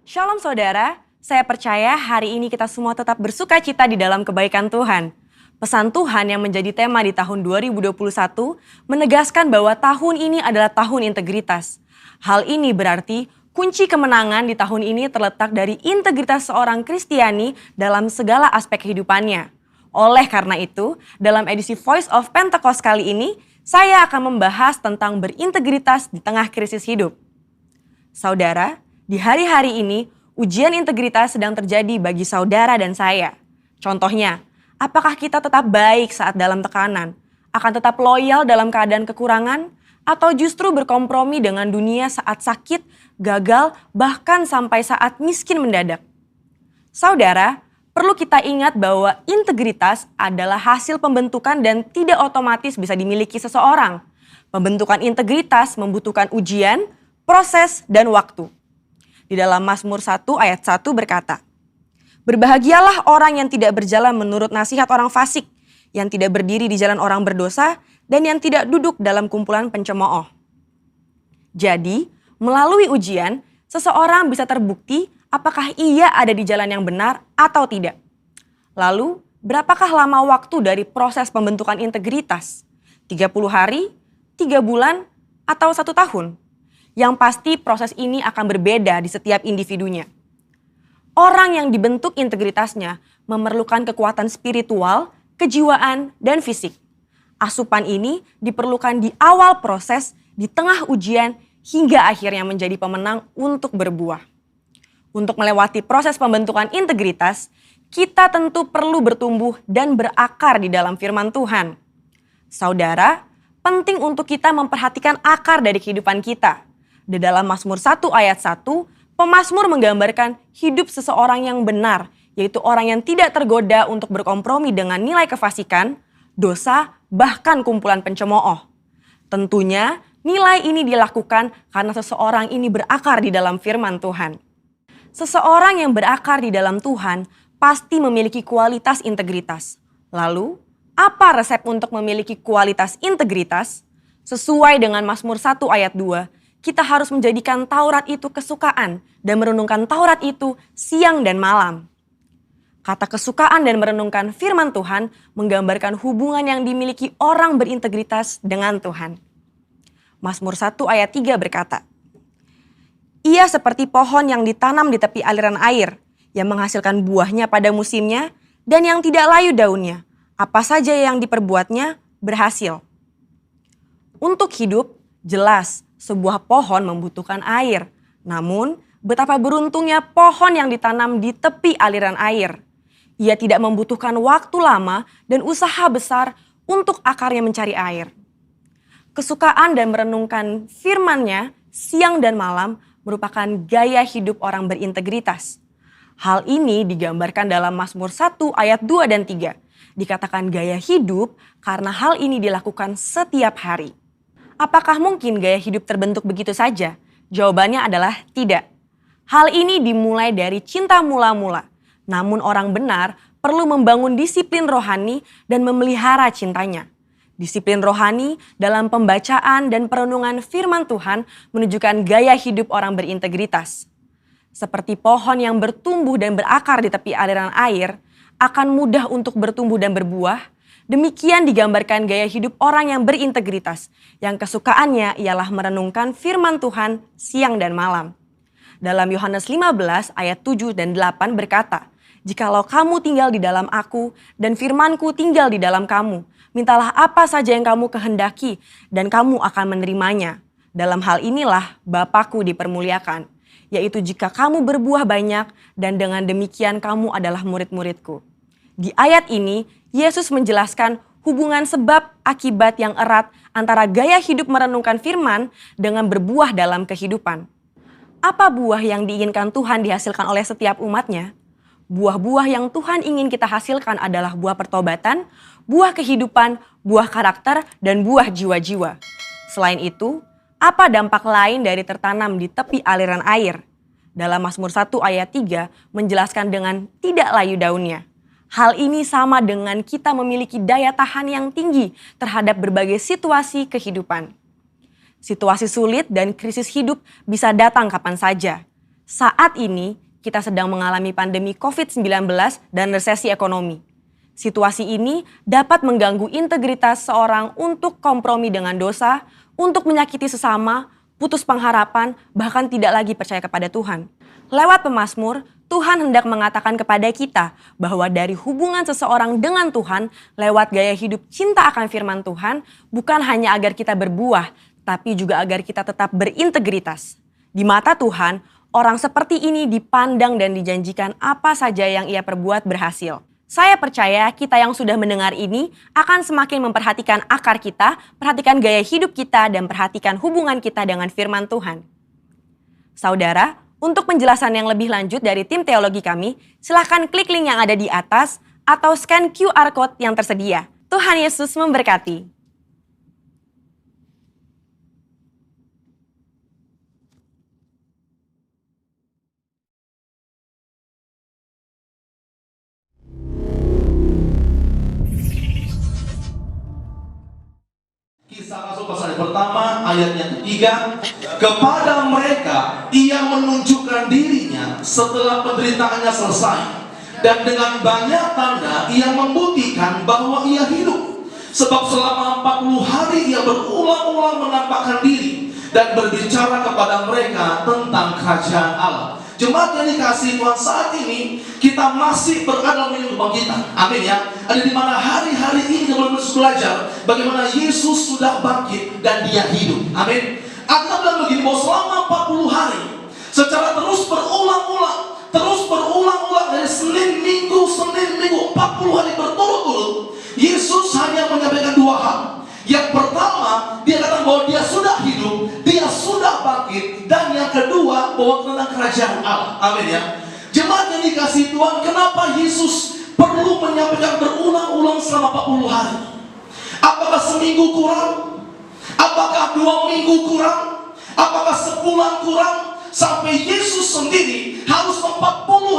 Shalom saudara, saya percaya hari ini kita semua tetap bersuka cita di dalam kebaikan Tuhan. Pesan Tuhan yang menjadi tema di tahun 2021 menegaskan bahwa tahun ini adalah tahun integritas. Hal ini berarti kunci kemenangan di tahun ini terletak dari integritas seorang Kristiani dalam segala aspek kehidupannya. Oleh karena itu, dalam edisi Voice of Pentecost kali ini, saya akan membahas tentang berintegritas di tengah krisis hidup. Saudara, di hari-hari ini, ujian integritas sedang terjadi bagi saudara dan saya. Contohnya, apakah kita tetap baik saat dalam tekanan, akan tetap loyal dalam keadaan kekurangan, atau justru berkompromi dengan dunia saat sakit, gagal, bahkan sampai saat miskin mendadak? Saudara, perlu kita ingat bahwa integritas adalah hasil pembentukan dan tidak otomatis bisa dimiliki seseorang. Pembentukan integritas membutuhkan ujian, proses, dan waktu. Di dalam Mazmur 1 ayat 1 berkata, "Berbahagialah orang yang tidak berjalan menurut nasihat orang fasik, yang tidak berdiri di jalan orang berdosa, dan yang tidak duduk dalam kumpulan pencemooh." Jadi, melalui ujian, seseorang bisa terbukti apakah ia ada di jalan yang benar atau tidak. Lalu, berapakah lama waktu dari proses pembentukan integritas? 30 hari, 3 bulan, atau 1 tahun? Yang pasti proses ini akan berbeda di setiap individunya. Orang yang dibentuk integritasnya memerlukan kekuatan spiritual, kejiwaan, dan fisik. Asupan ini diperlukan di awal proses, di tengah ujian, hingga akhirnya menjadi pemenang untuk berbuah. Untuk melewati proses pembentukan integritas, kita tentu perlu bertumbuh dan berakar di dalam firman Tuhan. Saudara, penting untuk kita memperhatikan akar dari kehidupan kita. Di dalam Mazmur 1 ayat 1, pemazmur menggambarkan hidup seseorang yang benar, yaitu orang yang tidak tergoda untuk berkompromi dengan nilai kefasikan, dosa, bahkan kumpulan pencemooh. Tentunya nilai ini dilakukan karena seseorang ini berakar di dalam firman Tuhan. Seseorang yang berakar di dalam Tuhan pasti memiliki kualitas integritas. Lalu, apa resep untuk memiliki kualitas integritas? Sesuai dengan Mazmur 1 ayat 2, kita harus menjadikan Taurat itu kesukaan dan merenungkan Taurat itu siang dan malam. Kata kesukaan dan merenungkan firman Tuhan menggambarkan hubungan yang dimiliki orang berintegritas dengan Tuhan. Mazmur 1 ayat 3 berkata, "Ia seperti pohon yang ditanam di tepi aliran air, yang menghasilkan buahnya pada musimnya dan yang tidak layu daunnya. Apa saja yang diperbuatnya berhasil." Untuk hidup, jelas sebuah pohon membutuhkan air. Namun, betapa beruntungnya pohon yang ditanam di tepi aliran air. Ia tidak membutuhkan waktu lama dan usaha besar untuk akarnya mencari air. Kesukaan dan merenungkan firman-Nya siang dan malam merupakan gaya hidup orang berintegritas. Hal ini digambarkan dalam Mazmur 1 ayat 2 dan 3. Dikatakan gaya hidup karena hal ini dilakukan setiap hari. Apakah mungkin gaya hidup terbentuk begitu saja? Jawabannya adalah tidak. Hal ini dimulai dari cinta mula-mula. Namun orang benar perlu membangun disiplin rohani dan memelihara cintanya. Disiplin rohani dalam pembacaan dan perenungan firman Tuhan menunjukkan gaya hidup orang berintegritas. Seperti pohon yang bertumbuh dan berakar di tepi aliran air, akan mudah untuk bertumbuh dan berbuah. Demikian digambarkan gaya hidup orang yang berintegritas, yang kesukaannya ialah merenungkan firman Tuhan siang dan malam. Dalam Yohanes 15 ayat 7 dan 8 berkata, "Jikalau kamu tinggal di dalam aku dan firmanku tinggal di dalam kamu, mintalah apa saja yang kamu kehendaki dan kamu akan menerimanya. Dalam hal inilah Bapa-Ku dipermuliakan, yaitu jika kamu berbuah banyak dan dengan demikian kamu adalah murid-murid-Ku." Di ayat ini, Yesus menjelaskan hubungan sebab akibat yang erat antara gaya hidup merenungkan firman dengan berbuah dalam kehidupan. Apa buah yang diinginkan Tuhan dihasilkan oleh setiap umatnya? Buah-buah yang Tuhan ingin kita hasilkan adalah buah pertobatan, buah kehidupan, buah karakter, dan buah jiwa-jiwa. Selain itu, apa dampak lain dari tertanam di tepi aliran air? Dalam Mazmur 1 ayat 3 menjelaskan dengan tidak layu daunnya. Hal ini sama dengan kita memiliki daya tahan yang tinggi terhadap berbagai situasi kehidupan. Situasi sulit dan krisis hidup bisa datang kapan saja. Saat ini kita sedang mengalami pandemi COVID-19 dan resesi ekonomi. Situasi ini dapat mengganggu integritas seorang untuk kompromi dengan dosa, untuk menyakiti sesama, putus pengharapan, bahkan tidak lagi percaya kepada Tuhan. Lewat pemazmur, Tuhan hendak mengatakan kepada kita bahwa dari hubungan seseorang dengan Tuhan lewat gaya hidup cinta akan firman Tuhan bukan hanya agar kita berbuah, tapi juga agar kita tetap berintegritas. Di mata Tuhan, orang seperti ini dipandang dan dijanjikan apa saja yang ia perbuat berhasil. Saya percaya kita yang sudah mendengar ini akan semakin memperhatikan akar kita, perhatikan gaya hidup kita, dan perhatikan hubungan kita dengan firman Tuhan. Saudara, untuk penjelasan yang lebih lanjut dari tim teologi kami, silakan klik link yang ada di atas atau scan QR Code yang tersedia. Tuhan Yesus memberkati. Kisah Rasul pasal yang pertama ayat yang ketiga, kepada mereka ia menunjukkan dirinya setelah penderitaannya selesai, dan dengan banyak tanda ia membuktikan bahwa ia hidup. Sebab selama 40 hari ia berulang-ulang menampakkan diri dan berbicara kepada mereka tentang kerajaan Allah. Jemaat yang dikasihi Tuhan, saat ini kita masih berada dalam kebangkitan. Amin ya. Ada di mana hari-hari ini kita boleh belajar bagaimana Yesus sudah bangkit dan dia hidup. Amin. Alkitab bilang begini, bahwa selama 40 hari secara terus berulang-ulang dari Senin Minggu 40 hari berturut-turut, Yesus hanya menyampaikan dua hal. Yang pertama, dia katakan bahwa dia sudah hidup, dia sudah bangkit, dan yang kedua, bahwa tentang kerajaan Allah. Amin ya. Jemaat yang dikasihi Tuhan, kenapa Yesus perlu menyampaikan berulang-ulang selama 40 hari? Apakah seminggu kurang? Apakah 2 minggu kurang? Apakah sebulan kurang? Sampai Yesus sendiri harus 40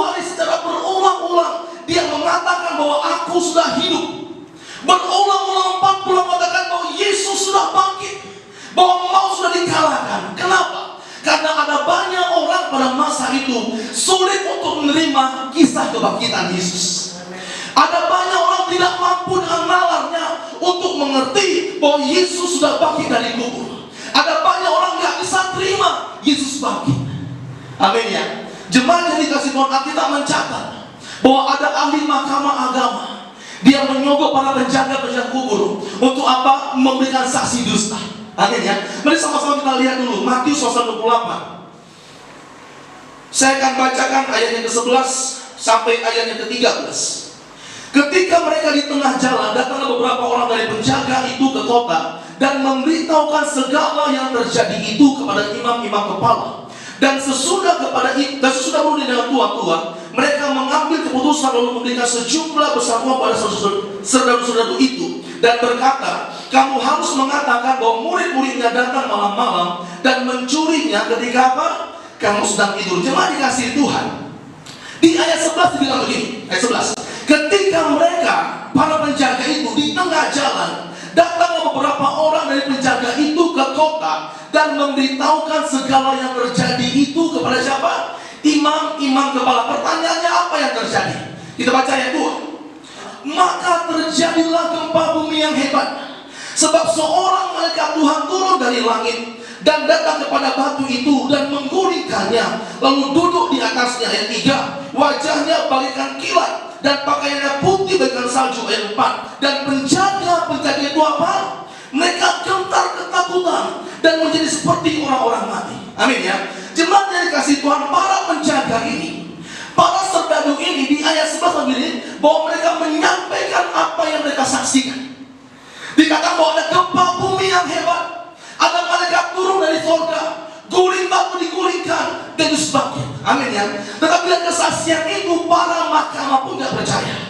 hari secara berulang-ulang dia mengatakan bahwa aku sudah hidup. Berulang-ulang 40 mengatakan bahwa Yesus sudah bangkit, bahwa maut sudah dikalahkan. Kenapa? Karena ada banyak orang pada masa itu sulit untuk menerima kisah kebangkitan Yesus. Ada banyak orang tidak mampu dengan nalarnya untuk mengerti bahwa Yesus sudah bangkit dari kubur. Ada banyak orang yang bisa terima Yesus bangkit. Amin ya. Jemaat yang dikasihi Tuhan, Alkitab mencatat bahwa ada ahli mahkamah agama. Dia menyogok para penjaga kubur untuk apa? Memberikan saksi dusta. Amin ya. Mari sama-sama kita lihat dulu Matius pasal 28. Saya akan bacakan ayat yang ke-11 sampai ayat yang ke-13. Ketika mereka di tengah jalan, datanglah beberapa orang dari penjaga itu ke kota dan memberitahukan segala yang terjadi itu kepada imam-imam kepala. Dan sesudah berunding dengan tua-tua, mereka mengambil keputusan lalu memberikan sejumlah bersama pada saudara-saudara itu dan berkata, kamu harus mengatakan bahwa murid-muridnya datang malam-malam dan mencurinya ketika apa? Kamu sedang tidur. Jemaat dikasihi Tuhan, di ayat 11 dibilang begini, ayat 11, ketika mereka para penjaga itu di tengah jalan, datanglah beberapa orang dari penjaga itu ke kota dan memberitahukan segala yang terjadi itu kepada siapa? Imam-imam kepala. Pertanyaannya apa yang terjadi? Kita baca ayat 2. Maka terjadilah gempa bumi yang hebat, sebab seorang malaikat Tuhan turun dari langit dan datang kepada batu itu dan menggulingkannya, lalu duduk di atasnya. Ayat 3. Wajahnya bagaikan kilat dan pakaiannya putih bagaikan salju. Ayat 4. Dan penjaga itu apa? Mereka gentar ketakutan dan menjadi seperti orang-orang mati. Amin ya. Jemaat yang dikasihi Tuhan, para penjaga ini, para serdadu ini di ayat 11 begini, bahwa mereka menyampaikan apa yang mereka saksikan. Dikatakan bahwa ada gempa bumi yang hebat, ada malaikat turun dari surga, guling batu digulingkan, dan Yesus bangkit. Amin ya. Tetapi dengan kesaksian itu para mahkamah pun tidak percaya.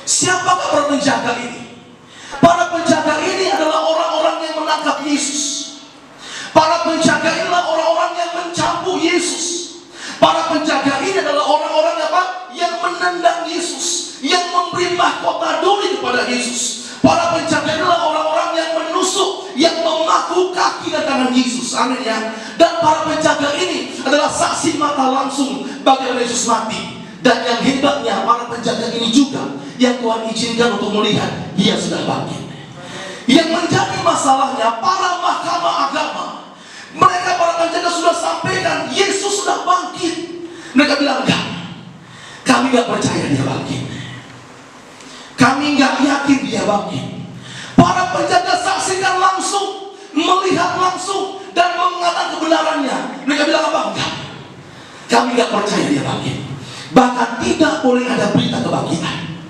Siapakah para penjaga ini? Para penjaga ini adalah orang-orang yang menangkap Yesus. Para penjaga ini adalah orang-orang yang mencambuk Yesus. Para penjaga ini adalah orang-orang apa? Yang menendang Yesus, yang memberi mahkota duri kepada Yesus. Para penjaga ini adalah orang-orang yang menusuk, yang memaku kaki dan tangan Yesus. Amin ya. Dan para penjaga ini adalah saksi mata langsung bagaimana Yesus mati. Dan yang hebatnya, para penjaga ini juga yang Tuhan izinkan untuk melihat Dia sudah bangkit. Yang menjadi masalahnya, para mahkamah agama, mereka para penjaga sudah sampaikan Yesus sudah bangkit. Mereka bilang enggak, kami enggak percaya Dia bangkit, kami enggak yakin Dia bangkit. Para penjaga saksikan langsung, melihat langsung, dan mengatakan kebenarannya. Mereka bilang apa? Enggak, kami enggak percaya Dia bangkit. Bahkan tidak boleh ada berita kebangkitan.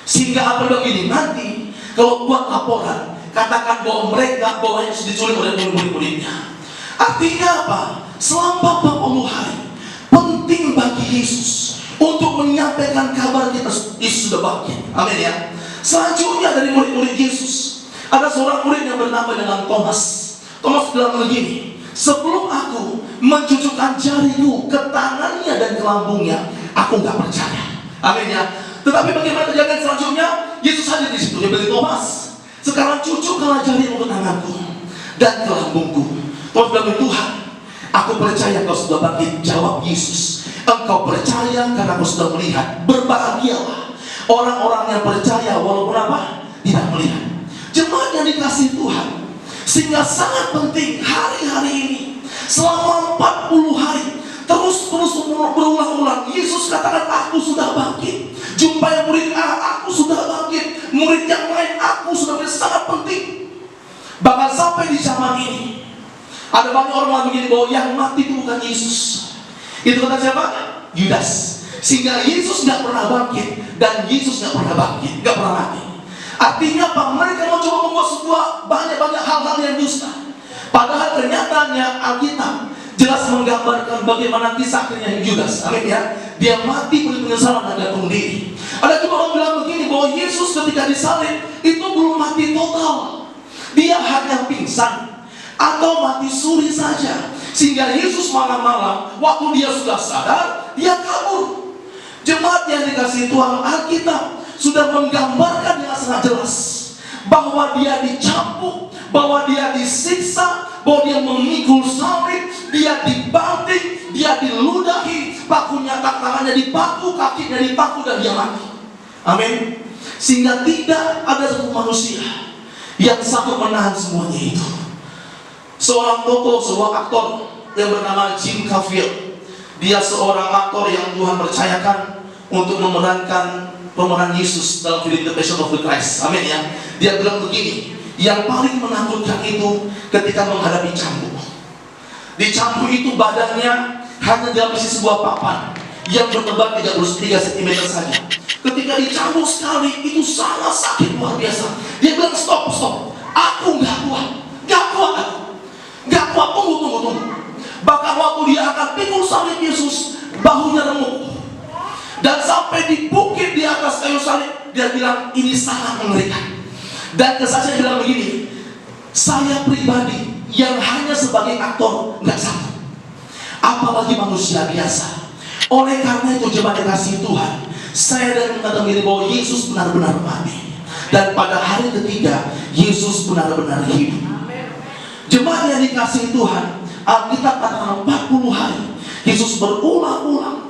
Sehingga apa begini, nanti kalau buat laporan, katakan bahwa mereka Yesus diculik oleh murid-muridnya. Artinya apa? Selama 40 hari penting bagi Yesus untuk menyampaikan kabar kita Yesus sudah bangkit. Amin ya. Selanjutnya dari murid-murid Yesus, ada seorang murid yang bernama dengan Thomas. Thomas bilang begini, sebelum aku mencucukkan jariku ke tangannya dan ke lambungnya, aku nggak percaya. Amin ya. Tetapi bagaimana kejadian selanjutnya? Yesus hadir di situ. Dia bilang, Thomas, sekarang cucukkanlah jarimu ke tanganku dan ke lambungku. Thomas bilang, Tuhan, aku percaya Kau sudah bangkit. Jawab Yesus, engkau percaya karena kau sudah melihat. Berbahagialah orang-orang yang percaya walaupun apa? Tidak melihat. Jemaat yang dikasihi Tuhan, sehingga sangat penting hari-hari ini, selama 40 hari terus berulang-ulang Yesus katakan, aku sudah bangkit. Jumpai murid A, aku sudah bangkit. Murid yang lain, aku sudah bangkit. Sangat penting. Bahkan sampai di zaman ini ada banyak orang yang begini, bahwa yang mati itu bukan Yesus. Itu kata siapa? Yudas. Sehingga Yesus nggak pernah bangkit, dan Yesus nggak pernah bangkit, nggak pernah mati. Artinya apa? Mereka mau coba membuat sebuah banyak hal-hal yang dusta. Padahal kenyataannya Alkitab jelas menggambarkan bagaimana kisah akhirnya Yudas. Amin ya. Dia mati penuh penyesalan dan gantung diri. Ada juga orang bilang begini, bahwa Yesus ketika disalib itu belum mati total. Dia hanya pingsan atau mati suri saja. Sehingga Yesus malam-malam waktu dia sudah sadar, dia kabur. Jemaat yang dikasihi Tuhan, Alkitab sudah menggambarkan dengan sangat jelas bahwa dia dicambuk, bahwa dia disiksa, bahwa dia memikul salib, dia dibanting, dia diludahi, pakunya tangannya dipaku, kakinya dipaku, dan dia mati. Amin. Sehingga tidak ada satu manusia yang sanggup menahan semuanya itu. Seorang tokoh, sebuah aktor yang bernama Jim Caviezel, dia seorang aktor yang Tuhan percayakan untuk memerankan pemeran Yesus dalam film The Passion of the Christ. Amin ya. Dia bilang begini, yang paling menakutkan itu ketika menghadapi cambuk. Di cambuk itu badannya hanya dilapisi sebuah papan yang bertebal 33 cm saja. Ketika dicambuk sekali, itu sangat sakit luar biasa. Dia bilang, stop, aku nggak kuat tunggu. Bahkan waktu dia akan pikul salib Yesus, bahunya remuk. Dan sampai di bukit di atas kayu salib, dia bilang ini sangat mengerikan. Dan kesaksian bilang begini, saya pribadi yang hanya sebagai aktor nggak sanggup, apalagi manusia biasa. Oleh karena itu jemaat dikasihi Tuhan, saya dan mengatakan begini, bahwa Yesus benar-benar mati, dan pada hari ketiga Yesus benar-benar hidup. Jemaat yang dikasihi Tuhan, Alkitab katakan 40 hari Yesus berulang-ulang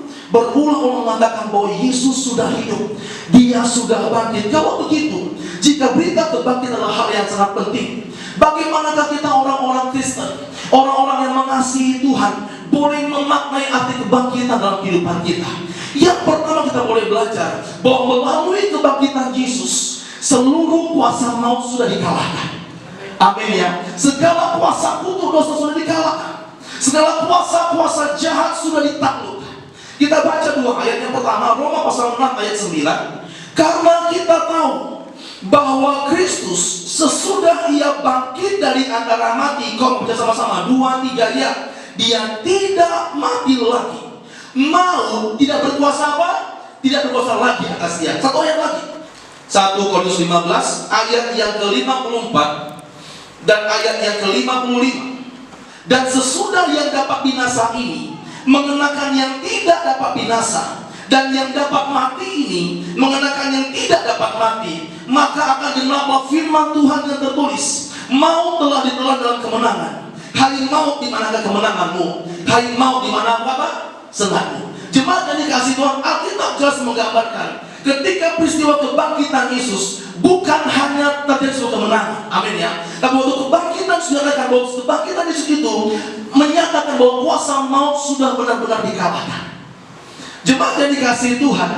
mengatakan bahwa Yesus sudah hidup, Dia sudah bangkit. Kalau begitu, jika berita kebangkitan adalah hal yang sangat penting, bagaimanakah kita orang-orang Kristen, orang-orang yang mengasihi Tuhan, boleh memaknai arti kebangkitan dalam kehidupan kita? Yang pertama kita boleh belajar bahwa melalui kebangkitan Yesus, seluruh kuasa maut sudah dikalahkan. Amin ya. Segala kuasa kutuk dosa sudah dikalahkan. Segala kuasa jahat sudah ditaklukkan. Kita baca dua ayat. Yang pertama, Roma pasal 6 ayat 9. Karena kita tahu bahwa Kristus sesudah Ia bangkit dari antara mati, kau baca sama-sama 2, 3 ya. Dia tidak mati lagi. Maut tidak berkuasa apa? Tidak berkuasa lagi atas Dia. Satu ayat lagi. 1 Korintus 15 ayat yang ke-54 dan ayat yang ke-55. Dan sesudah yang dapat binasa ini mengenakan yang tidak dapat binasa, dan yang dapat mati ini mengenakan yang tidak dapat mati, maka akan genaplah firman Tuhan yang tertulis, maut telah ditelan dalam kemenangan, Hai maut, di manakah kemenanganmu? Hai maut, di mana apa? Sengatmu. Jemaat yang dikasih Tuhan, Alkitab jelas menggambarkan ketika peristiwa kebangkitan Yesus bukan hanya terjadi sebuah kemenangan, amin ya. Tapi waktu kebangkitan sudah dikatakan bahwa kebangkitan Yesus itu menyatakan bahwa kuasa maut sudah benar-benar dikalahkan. Jemaat yang dikasih Tuhan,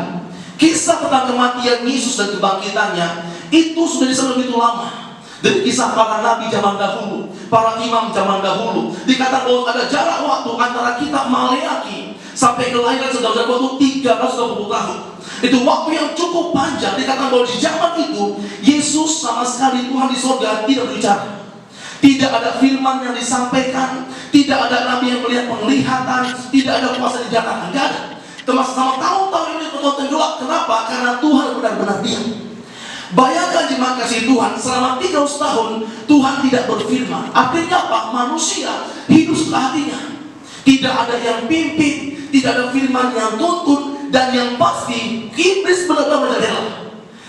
kisah tentang kematian Yesus dan kebangkitannya itu sudah disebut begitu lama. Dari kisah para nabi zaman dahulu, para imam zaman dahulu, dikatakan bahwa ada jarak waktu antara kitab Maleaki sampai kelahiran saudara waktu 320 tahun. Itu waktu yang cukup panjang. Dikatakan bahwa di zaman itu Yesus sama sekali Tuhan di surga tidak berbicara. Tidak ada firman yang disampaikan, tidak ada nabi yang melihat penglihatan, tidak ada kuasa yang dinyatakan, tidak ada. Termasuk sama tahun-tahun ini bertonton gelap. Kenapa? Karena Tuhan benar-benar diam. Bayangkan jemaat kasih Tuhan, selama 300 tahun Tuhan tidak berfirman. Artinya apa? Manusia hidup setelah hatinya. Tidak ada yang pimpin, tidak ada firman yang tuntun, dan yang pasti iblis benar-benar merajalela.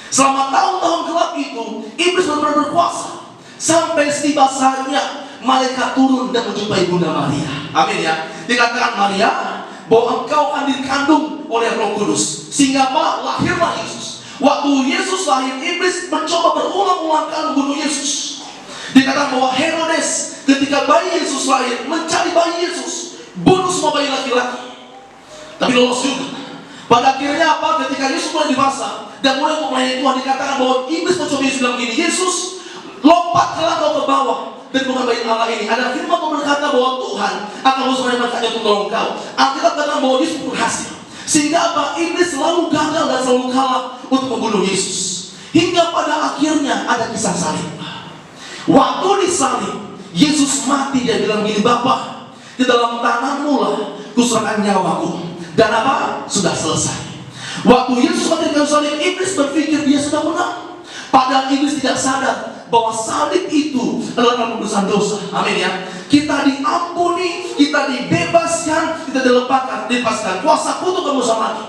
Selama tahun-tahun gelap itu, iblis benar-benar berkuasa. Sampai setiba saatnya malaikat turun dan menjumpai Bunda Maria. Amin ya. Dikatakan Maria, bahwa engkau akan dikandung oleh Roh Kudus, sehingga apa? Lahirlah Yesus. Waktu Yesus lahir, iblis mencoba berulang-ulang kali membunuh Yesus. Dikatakan bahwa Herodes ketika bayi Yesus lahir mencari bayi Yesus, bunuh semua bayi laki-laki. Tapi lolos juga. Pada akhirnya apa? Ketika Yesus mulai dewasa dan mulai melayani Tuhan, dikatakan bahwa iblis mencoba Yesus bilang begini, Yesus lompatlah kau ke bawah dan bukan bayi Allah ini. Ada firman Tuhan berkata bahwa Tuhan akan berusaha menyelamatkannya untuk menolong kau. Alkitab katakan bahwa Yesus berhasil. Sehingga apa? Iblis selalu gagal dan selalu kalah untuk membunuh Yesus. Hingga pada akhirnya ada kisah salib. Waktu disalib, Yesus mati. Dia bilang gini, Bapa, di dalam tangan-Mu lah kuserahkan nyawaku. Dan apa? Sudah selesai. Waktu Yesus mati di kayu salib, iblis berpikir dia sudah menang. Padahal iblis tidak sadar bahwa salib itu adalah penebusan dosa. Amin ya. Kita diampuni, kita dibebaskan, kita dilepaskan kuasa kutuk dan dosa mati.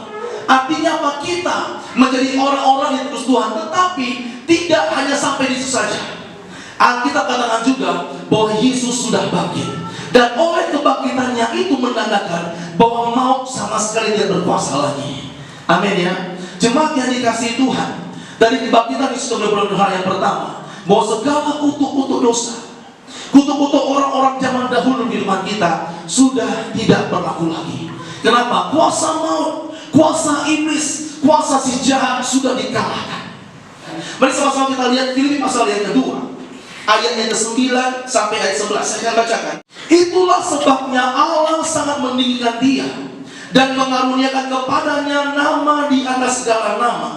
Artinya apa? Kita menjadi orang-orang yang terus Tuhan, tetapi tidak hanya sampai di situ saja. Alkitab katakan juga bahwa Yesus sudah bangkit, dan oleh kebangkitannya itu menandakan bahwa maut sama sekali tidak berkuasa lagi. Amin ya. Jemaat yang dikasihi Tuhan, dari kebangkitan Yesus sudah berdoa yang pertama, bahwa segala kutuk-kutuk dosa, kutuk-kutuk orang-orang zaman dahulu di depan kita sudah tidak berlaku lagi. Kenapa? Kuasa maut, kuasa iblis, kuasa si jahat sudah dikalahkan. Mari sama-sama kita lihat Filipi pasal yang kedua, ayat yang ke-9 sampai ayat 11. Saya akan bacakan. Itulah sebabnya Allah sangat meninggikan dia dan mengaruniakan kepadanya nama di atas segala nama,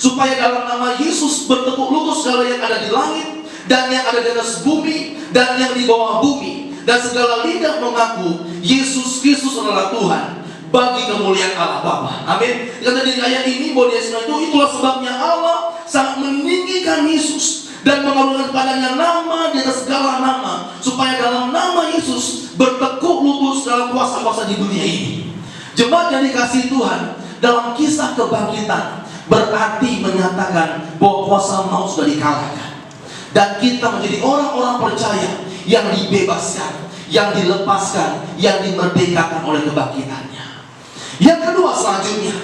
supaya dalam nama Yesus bertekuk lutut segala yang ada di langit dan yang ada di atas bumi dan yang di bawah bumi, dan segala lidah mengaku Yesus Kristus adalah Tuhan, bagi kemuliaan Allah Bapa. Amin. Kata di ayat ini bahwa itulah sebabnya Allah sangat meninggikan Yesus dan mengaruniakan kepadanya nama di atas segala nama, supaya dalam nama Yesus bertekuk lutut segala kuasa-kuasa di dunia ini. Jemaat yang dikasihi Tuhan, dalam kisah kebangkitan berarti menyatakan bahwa kuasa maut sudah dikalahkan, dan kita menjadi orang-orang percaya yang dibebaskan, yang dilepaskan, yang dimerdekakan oleh kebangkitannya. Yang kedua selanjutnya,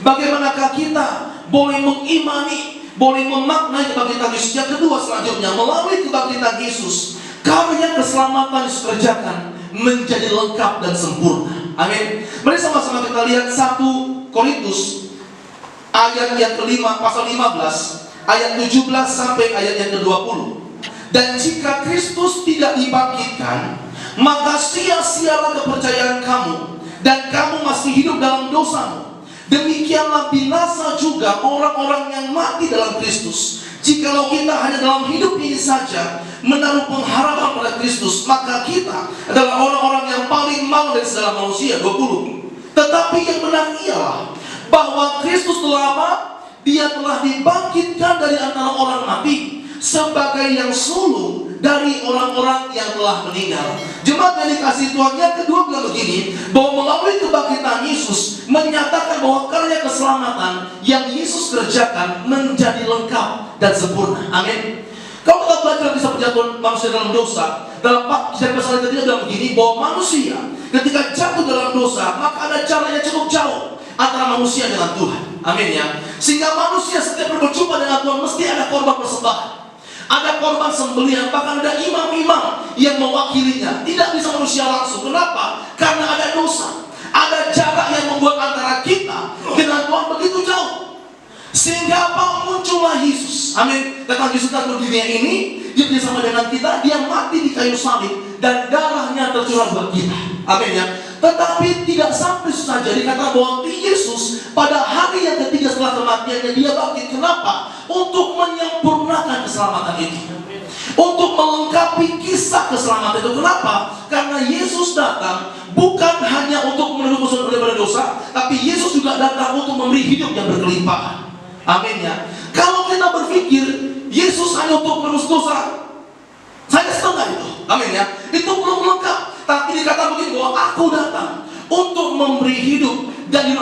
bagaimanakah kita boleh mengimani, boleh memaknai kebangkitan Yesus? Yang kedua selanjutnya, melalui kebangkitan Yesus, karya keselamatan Yesus kerjakan menjadi lengkap dan sempurna. Amin. Mari sama-sama kita lihat 1 Korintus ayat yang kelima, pasal 15, ayat 17 sampai ayat yang ke-20. Dan jika Kristus tidak dibangkitkan, maka sia-sialah kepercayaan kamu, dan kamu masih hidup dalam dosamu. Demikianlah binasa juga orang-orang yang mati dalam Kristus. Jikalau kita hanya dalam hidup ini saja menaruh pengharapan pada Kristus, maka kita adalah orang-orang yang paling malang dari segala manusia. 20. Tetapi yang benar ialah bahwa Kristus telah apa? Dia telah dibangkitkan dari antara orang mati sebagai yang sulung dari orang-orang yang telah meninggal. Jemaat yang dikasihi Tuhan, yang kedua bilang begini, bahwa melalui kebangkitan Yesus menyatakan bahwa karya keselamatan yang Yesus kerjakan menjadi lengkap dan sempurna. Amin. Kalau kita belajar kisah perjatuhan manusia dalam dosa, dalam kisah pasal yang ketiga bilang begini, bahwa manusia ketika jatuh dalam dosa, maka ada caranya cukup jauh antara manusia dengan Tuhan. Amin ya. Sehingga manusia setiap berjumpa dengan Tuhan mesti ada korban persembahan, ada korban sembelihan, bahkan ada imam-imam yang mewakilinya. Tidak bisa manusia langsung. Kenapa? Karena ada dosa, ada jarak yang membuat antara kita dengan Tuhan begitu jauh. Sehingga apa? Muncullah Yesus. Amin. Datang Yesus datang ke dunia ini, dia bersama dengan kita, dia mati di kayu salib dan darahnya tercurah buat kita. Amin ya. Tetapi tidak sampai saja dikatakan bahwa Yesus pada hari yang ketiga setelah kematiannya dia bangkit. Kenapa? Untuk menyempurnakan keselamatan itu, untuk melengkapi kisah keselamatan itu. Kenapa? Karena Yesus datang bukan hanya untuk menebus dosa, tapi Yesus juga datang untuk memberi hidup yang berkelimpahan. Amin ya. Kalau kita berpikir Yesus hanya untuk menebus dosa, saya setengah itu. Amin ya. Itu belum lengkap. Tapi dikatakan begini, bahwa aku datang untuk memberi hidup dan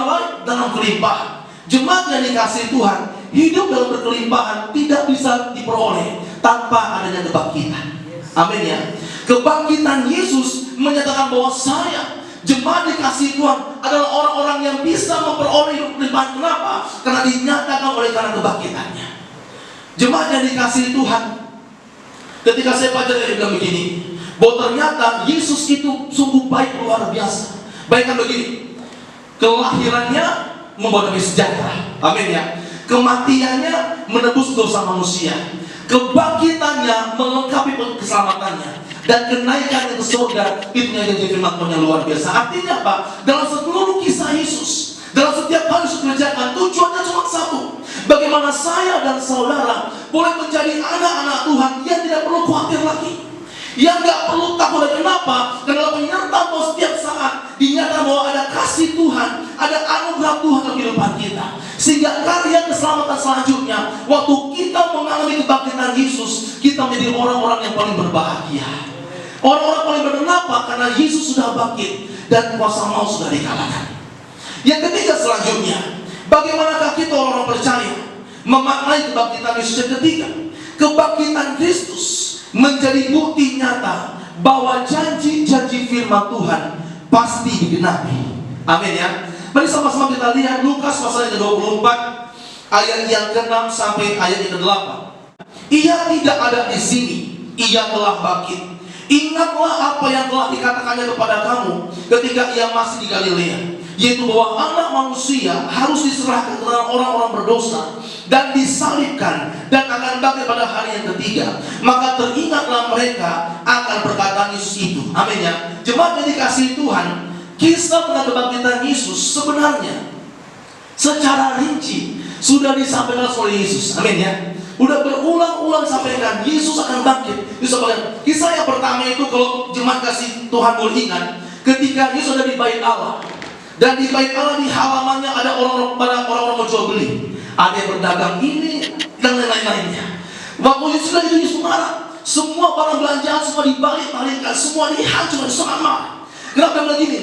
dalam kelimpahan. Jemaat yang dikasihi Tuhan, hidup dalam berkelimpahan tidak bisa diperoleh tanpa adanya kebangkitan. Amin ya. Kebangkitan Yesus menyatakan bahwa saya, jemaat dikasihi Tuhan, adalah orang-orang yang bisa memperoleh hidup berkelimpahan. Kenapa? Karena dinyatakan oleh karena kebangkitannya. Jemaat yang dikasihi Tuhan, ketika saya baca dia bilang begini, bahwa ternyata Yesus itu sungguh baik luar biasa. Bayangkan begini, kelahirannya membawa damai sejahtera. Amin ya. Kematiannya menebus dosa manusia, kebangkitannya melengkapi keselamatannya, dan kenaikan ke surga itu yang jadi firman Tuhan yang luar biasa. Artinya apa? Dalam seluruh kisah Yesus, dalam setiap hal Yesus kerjakan, tujuannya cuma satu: bagaimana saya dan saudara boleh menjadi anak-anak Tuhan yang tidak perlu khawatir lagi, yang gak perlu takut lagi. Kenapa? Karena penyertaan bahwa setiap saat dinyatakan bahwa ada kasih Tuhan, ada anugerah Tuhan dalam kehidupan kita. Sehingga karya keselamatan selanjutnya, waktu kita mengalami kebangkitan Yesus, kita menjadi orang-orang yang paling berbahagia, orang-orang paling bernapa, karena Yesus sudah bangkit dan kuasa maut sudah dikalahkan. Yang ketiga selanjutnya, bagaimanakah kita orang-orang percaya memaknai kebangkitan Yesus? Yang ketiga, kebangkitan Kristus menjadi bukti nyata bahwa janji-janji firman Tuhan pasti digenapi. Amin ya. Mari sama-sama kita lihat Lukas pasal yang ke-24 ayat yang ke-6 sampai ayat yang ke-8. Ia tidak ada di sini, ia telah bangkit. Ingatlah apa yang telah dikatakannya kepada kamu ketika ia masih di Galilea, yaitu bahwa anak manusia harus diserahkan ke tangan orang-orang berdosa dan disalibkan dan akan bangkit pada hari yang ketiga. Maka teringatlah mereka akan perkataan Yesus itu. Amin ya. Jemaat yang dikasihi Tuhan, kisah tentang kebangkitan Yesus sebenarnya secara rinci sudah disampaikan oleh Yesus. Amin ya. Udah berulang-ulang sampaikan Yesus akan bangkit. Yesus akan. Kisah yang pertama itu, kalau jemaat kasih Tuhan boleh ingat, ketika Yesus ada di bait Allah, dan di bait Allah di halamannya ada orang-orang mau jual beli, ada yang berdagang ini dan lain-lainnya. Waktu Yesus sudah itu Yesus marah, semua barang belanjaan semua dibalik-balikkan, semua dihancurkan. Yesus sangat marah. Kenapa dia bilang gini?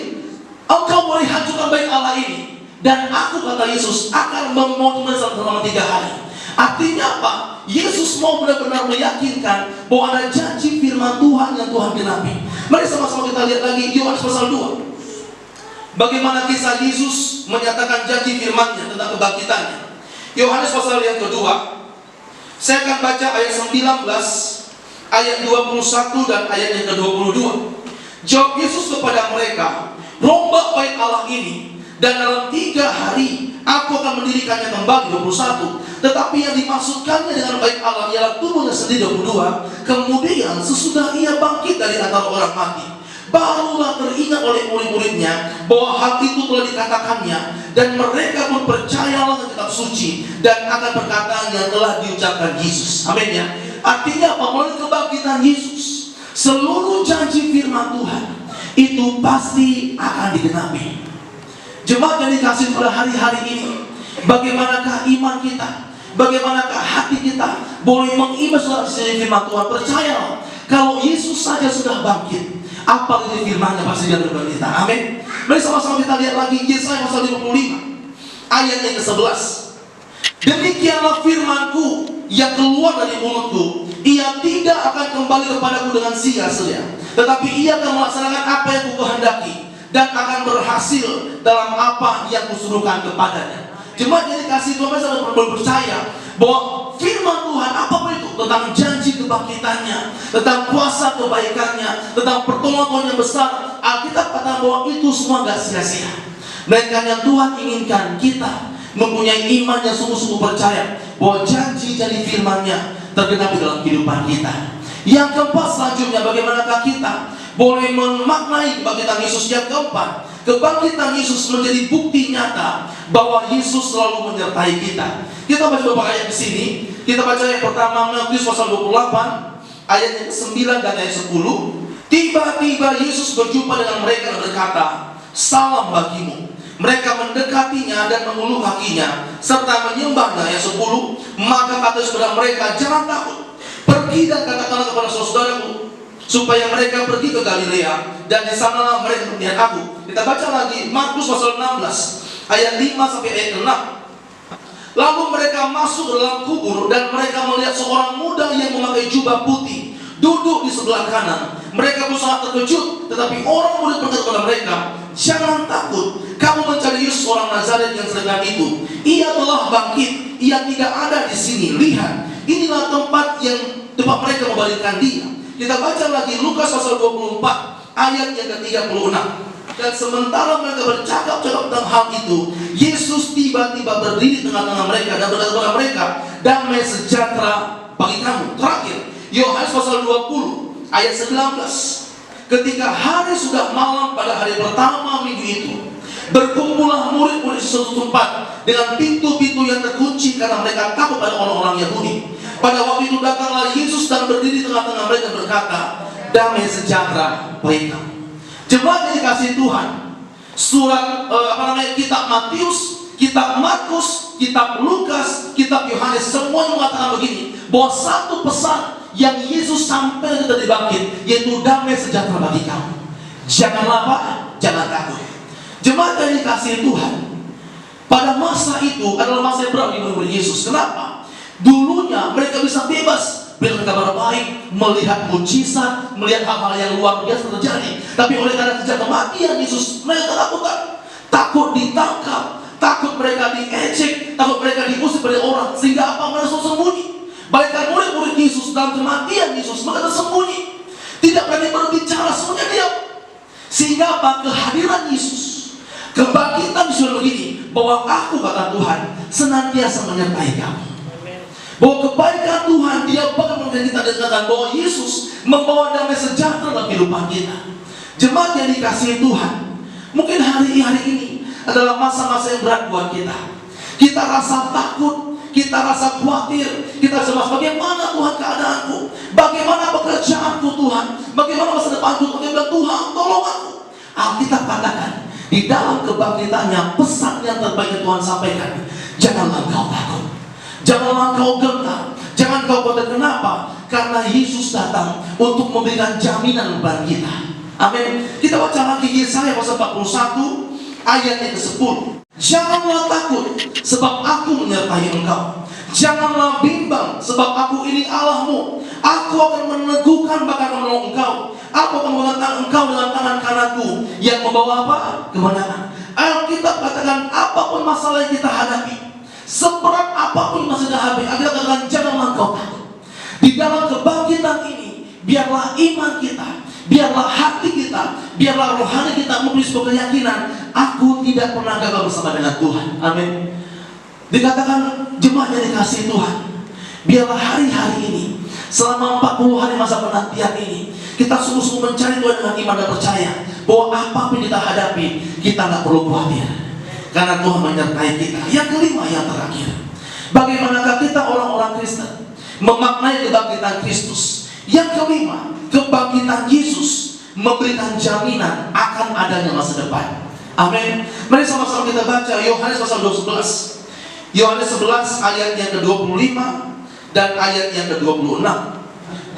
Engkau boleh hancurkan bait Allah ini, dan aku, kata Yesus, akan memotongnya selama 3 hari. Artinya apa? Yesus mau benar-benar meyakinkan bahwa ada janji firman Tuhan yang Tuhan genapi. Mari sama-sama kita lihat lagi Yohanes pasal 2. Bagaimana kisah Yesus menyatakan janji firman-Nya tentang kebangkitannya. Yohanes pasal yang kedua, saya akan baca ayat 19, ayat 21 dan ayat yang ke-22. Jawab Yesus kepada mereka, rombak bait Allah ini, dan dalam 3 hari aku akan mendirikannya kembali. 21. Tetapi yang dimaksudkannya dengan bait Allah ialah tubuhnya sendiri. 22. Kemudian sesudah ia bangkit dari antara orang mati, barulah teringat oleh murid-muridnya bahwa hal itu telah dikatakannya, dan mereka pun percayalah ke kitab suci dan akan perkataan yang telah diucapkan Yesus. Amin ya. Artinya apa? Melalui kebangkitan Yesus, seluruh janji firman Tuhan itu pasti akan digenapi. Jemaat yang dikasih pada hari-hari ini, bagaimanakah iman kita? Bagaimanakah hati kita boleh mengiman firman Tuhan? Percayalah, kalau Yesus saja sudah bangkit, apa itu firman-Nya pasti dia berbagi kita. Amin. Mari sama-sama kita lihat lagi Yesaya pasal 55 ayat yang ke-11. Demikianlah firmanku yang keluar dari mulutku, ia tidak akan kembali kepadaku dengan sia-sia, tetapi ia akan melaksanakan apa yang kukehendaki dan akan berhasil dalam apa yang kusuruhkan kepadanya. Jemaat yang dikasihi Tuhan, saya percaya bahwa firman Tuhan apapun itu, tentang janji kebangkitannya, tentang kuasa kebaikannya, tentang pertolongan Tuhan yang besar, Alkitab katakan bahwa itu semua gak sia-sia. Melainkan yang Tuhan inginkan kita mempunyai iman yang sungguh-sungguh percaya bahwa janji-janji firman-Nya tergenapi dalam kehidupan kita. Yang keempat selanjutnya, bagaimanakah kita boleh memaknai kebangkitan Yesus? Yang keempat, kebangkitan Yesus menjadi bukti nyata bahwa Yesus selalu menyertai kita. Kita baca beberapa ayat di sini. Kita baca yang pertama, Matius pasal 28 ayat yang ke-9 dan ayat 10. Tiba-tiba Yesus berjumpa dengan mereka dan berkata, "Salam bagimu." Mereka mendekatinya dan mengelus kakinya serta menyembahnya. Ayat 10. Maka kata kepada mereka, "Jangan takut. Pergi dan katakanlah kepada saudaraku supaya mereka pergi ke Galilea, dan di sanalah mereka melihat aku." Kita baca lagi Markus pasal 16 ayat 5 sampai ayat 6. Lalu mereka masuk ke dalam kubur dan mereka melihat seorang muda yang memakai jubah putih duduk di sebelah kanan. Mereka pun sangat terkejut, tetapi orang muda berkata kepada mereka, "Jangan takut, kamu mencari Yesus orang Nazaret yang sedang itu. Ia telah bangkit, ia tidak ada di sini. Lihat, inilah tempat mereka membalikkan dia." Kita baca lagi Lukas pasal 24 ayat yang ke-36. Dan sementara mereka bercakap-cakap tentang hal itu, Yesus tiba-tiba berdiri di tengah-tengah mereka dan berkata kepada mereka, "Damai sejahtera bagi kamu." Terakhir, Yohanes pasal 20 ayat 19. Ketika hari sudah malam pada hari pertama minggu itu, berkumpullah murid-murid di suatu tempat dengan pintu-pintu yang terkunci karena mereka takut pada orang-orang Yahudi. Pada waktu itu datanglah Yesus dan berdiri di tengah-tengah mereka berkata, "Damai sejahtera bagi kamu." Jemaat yang dikasihi Tuhan, surat kitab Matius, kitab Markus, kitab Lukas, kitab Yohanes, semua mengatakan begini, bahwa satu pesan yang Yesus sampaikan ketika dibangkit, yaitu damai sejahtera bagi kamu. Janganlah apa? Jangan takut. Jemaat yang dikasihi Tuhan, pada masa itu adalah masa yang berat bagi murid Yesus. Kenapa? Dulunya mereka bisa bebas bilang kabar baik, melihat mujizat, melihat hal-hal yang luar biasa terjadi. Tapi oleh karena sejak kematian Yesus, mereka ketakutan, takut ditangkap, takut mereka diejek, takut mereka diusir dari orang, sehingga apa? Mereka sembunyi. Bahkan murid-murid Yesus dalam kematian Yesus mereka tersembunyi, tidak berani berbicara, semuanya diam. Sehingga apa? Kehadiran Yesus, kebangkitan disuruh begini, bahwa aku, kata Tuhan, senantiasa menyertai kamu. Bahwa kebaikan Tuhan, Dia bahkan memberikan kita dikatakan bahwa Yesus membawa damai sejahtera dalam kehidupan kita. Jemaat yang dikasihi Tuhan, mungkin hari-hari ini adalah masa-masa yang berat buat kita. Kita rasa takut, kita rasa khawatir, kita cemas. Bagaimana Tuhan keadaanku? Bagaimana pekerjaanku Tuhan? Bagaimana masa depanku? Bagaimana Tuhan tolong aku? Alkitab katakan di dalam kebangkitannya, pesan yang terbaik yang Tuhan sampaikan, janganlah engkau takut, janganlah engkau gentar, jangan engkau khawatir. Kenapa? Karena Yesus datang untuk memberikan jaminan kepada kita. Amin. Kita baca lagi Yesaya pasal 41 ayat yang ke-10. Janganlah takut, sebab aku menyertai engkau. Janganlah bimbang, sebab aku ini Allahmu. Aku akan meneguhkan bahkan menolong engkau. Aku akan mengangkat engkau dengan tangan kananku yang membawa apa? Kemenangan. Alkitab katakan apapun masalah yang kita hadapi, seberat apapun yang masih dihadapi, Alkitab katakan janganlah engkau takut. Di dalam kebangkitan ini, biarlah iman kita, biarlah hati kita, biarlah rohani kita memiliki sebuah keyakinan, aku tidak pernah gagal bersama dengan Tuhan. Amin. Dikatakan jemaat yang dikasihi Tuhan, biarlah hari-hari ini, selama 40 hari masa penantian ini, kita sungguh-sungguh mencari Tuhan dengan iman dan percaya bahwa apapun kita hadapi, kita nggak perlu khawatir, karena Tuhan menyertai kita. Yang kelima, yang terakhir, bagaimanakah kita orang-orang Kristen memaknai kebangkitan Kristus? Yang kelima, kebangkitan Yesus memberikan jaminan akan adanya masa depan. Amin. Mari sama-sama kita baca Yohanes pasal 11. Yohanes 11 ayat yang ke-25 dan ayat yang ke-26.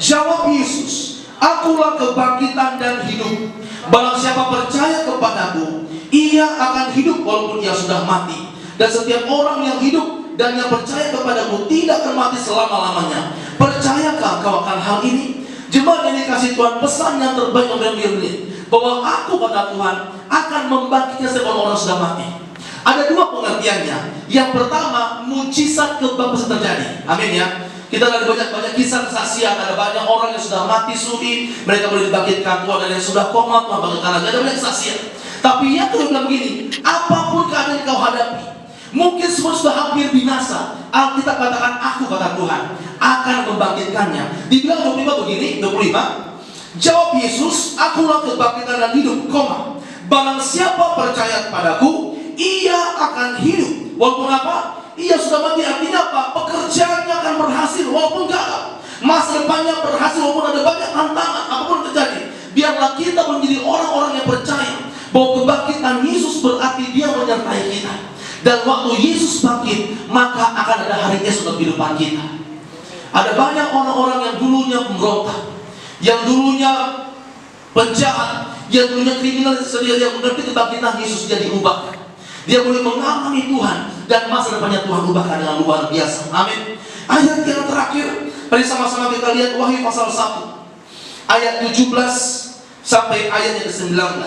Jawab Yesus, "Akulah kebangkitan dan hidup. Barang siapa percaya kepadaku, ia akan hidup walaupun ia sudah mati. Dan setiap orang yang hidup dan yang percaya kepadaku tidak akan mati selama-lamanya. Percayakah kau akan hal ini? Jemaat yang dikasih Tuhan, pesan yang terbaik untuk ini, bahwa aku kata Tuhan akan membangkitkan setiap orang sudah mati. Ada dua pengertiannya. Yang pertama, mujizat kebangkitan terjadi. Amin ya. Kita ada banyak kisah kesaksian. Ada banyak orang yang sudah mati suri, mereka boleh dibangkitkan. Tuhan, dan yang sudah koma, Tuhan bangkitkan lagi. Ada banyak kesaksian. Tapi yang kedua bilang begini, apapun keadaan yang kau hadapi, mungkin semua sudah hampir binasa, Alkitab katakan, aku kata Tuhan akan membangkitkannya. Dibilang 25 begini, 25. Jawab Yesus, akulah kebangkitan dan hidup, koma. Barang siapa percaya kepadaku, ia akan hidup. Walaupun apa? Ia sudah mati. Artinya apa? Pekerjaannya akan berhasil walaupun gagal. Masa depannya berhasil walaupun ada banyak tantangan. Apapun terjadi, biarlah kita menjadi orang-orang yang percaya bahwa kebangkitan Yesus berarti dia menyertai kita. Dan waktu Yesus bangkit, maka akan ada hari esok dalam kehidupan kita. Ada banyak orang-orang yang dulunya pemberontak, yang dulunya penjahat, yang dulunya kriminal, yang mengerti kebangkitan Yesus, jadi ubah. Dia boleh mengalami Tuhan, dan masa depannya Tuhan ubahkan dengan luar biasa. Amin. Ayat yang terakhir, mari sama-sama kita lihat Wahyu pasal 1 ayat 17 sampai ayat yang ke-19.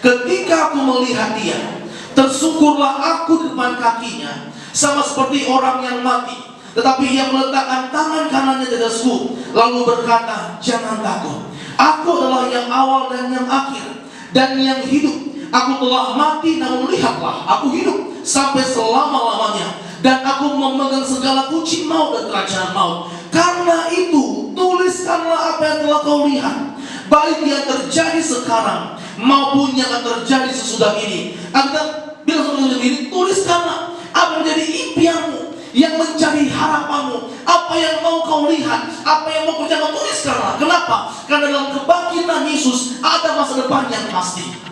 Ketika aku melihat dia, tersyukurlah aku di depan kakinya, sama seperti orang yang mati. Tetapi ia meletakkan tangan kanannya di atasku, lalu berkata, jangan takut. Aku adalah yang awal dan yang akhir, dan yang hidup. Aku telah mati, namun lihatlah, aku hidup sampai selama-lamanya, dan aku memegang segala kunci maut dan kerajaan maut. Karena itu, tuliskanlah apa yang telah kau lihat, baik yang terjadi sekarang maupun yang akan terjadi sesudah ini. Kita bilang seperti ini, tuliskanlah apa menjadi impianmu, yang menjadi harapanmu, apa yang mau kau lihat, apa yang mau kerjakan, tuliskanlah. Kenapa? Karena dalam kebangkitan Yesus ada masa depan yang pasti.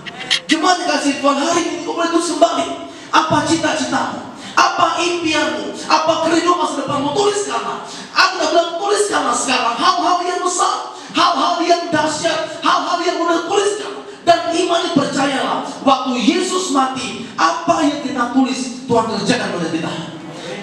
Jemaat dikasih Tuhan, hari ini kau boleh tulis kembali apa cita-citamu, apa impianmu, apa kerinduan masa depanmu, tuliskanlah. Aku tak bilang tuliskanlah sekarang hal-hal yang besar, hal-hal yang dahsyat, hal-hal yang udah tuliskan. Dan iman, percayalah, waktu Yesus mati, apa yang kita tulis Tuhan kerjakan pada kita.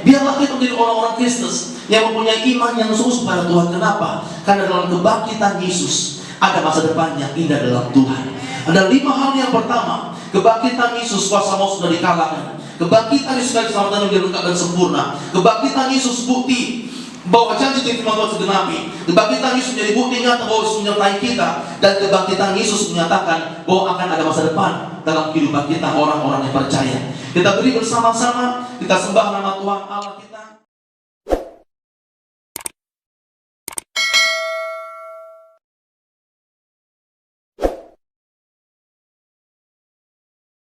Biarlah kita menjadi orang-orang Kristen yang mempunyai iman yang sungguh pada Tuhan. Kenapa? Karena dalam kebangkitan Yesus ada masa depan yang indah dalam Tuhan. Ada 5 hal. Yang pertama, kebangkitan Yesus, kuasa maut sudah dikalahkan. Kebangkitan Yesus dari keselamatan yang lengkap dan sempurna. Kebangkitan Yesus bukti bahwa janji firman Tuhan segenapi. Kebangkitan Yesus menjadi bukti nyata bahwa Yesus menyertai kita. Dan kebangkitan Yesus menyatakan bahwa akan ada masa depan dalam kehidupan kita, orang-orang yang percaya. Kita beri bersama-sama, kita sembah nama Tuhan Allah kita.